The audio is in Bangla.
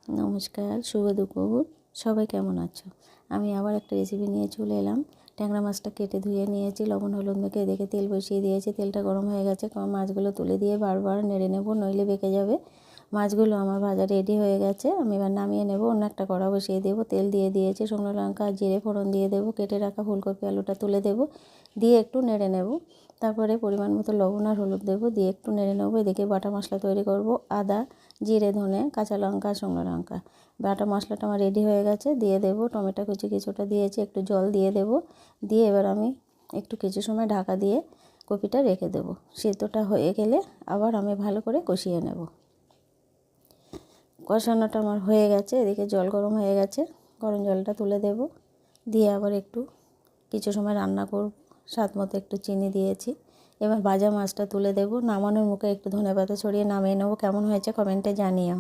নমস্কার, শুভ দুপুর। সবাই কেমন আছো? আমি আবার একটা রেসিপি নিয়ে চলে এলাম। ট্যাংরা মাছটা কেটে ধুয়ে নিয়েছি, লবণ হলুদ মেখে দেখে তেল বসিয়ে দিয়েছি। তেলটা গরম হয়ে গেছে, মাছগুলো তুলে দিয়ে বারবার নেড়ে নেব, নইলে বেঁকে যাবে। মাছগুলো আমার ভাজা রেডি হয়ে গেছে, আমি এবার নামিয়ে নেব। অন্য একটা কড়া বসিয়ে দেবো, তেল দিয়ে দিয়েছি, শুকনো লঙ্কা জিরে ফোড়ন দিয়ে দেবো, কেটে রাখা ফুলকপি আলুটা তুলে দেবো, দিয়ে একটু নেড়ে নেব। তারপরে পরিমাণ মতো লবণ আর হলুদ দেবো, দিয়ে একটু নেড়ে নেবো। এদিকে বাটা মশলা তৈরি করব, আদা জিরে ধনে কাঁচা লঙ্কা শুকনো লঙ্কা। বাটা মশলাটা আমার রেডি হয়ে গেছে, দিয়ে দেবো। টমেটো কুচি কিছুটা দিয়েছি, একটু জল দিয়ে দেবো। দিয়ে এবার আমি একটু কিছু সময় ঢাকা দিয়ে কপিটা রেখে দেবো। সেদ্ধটা হয়ে গেলে আবার আমি ভালো করে কষিয়ে নেব। কষানোটা আমার হয়ে গেছে, এদিকে জল গরম হয়ে গেছে, গরম জলটা তুলে দেব। দিয়ে আবার একটু কিছু সময় রান্না করব। স্বাদ মতো একটু চিনি দিয়েছি। এবার ভাজা মাছটা তুলে দেব, নামানোর মুখে একটু ধনেপাতা ছড়িয়ে নামিয়ে নেব। কেমন হয়েছে কমেন্টে জানিও।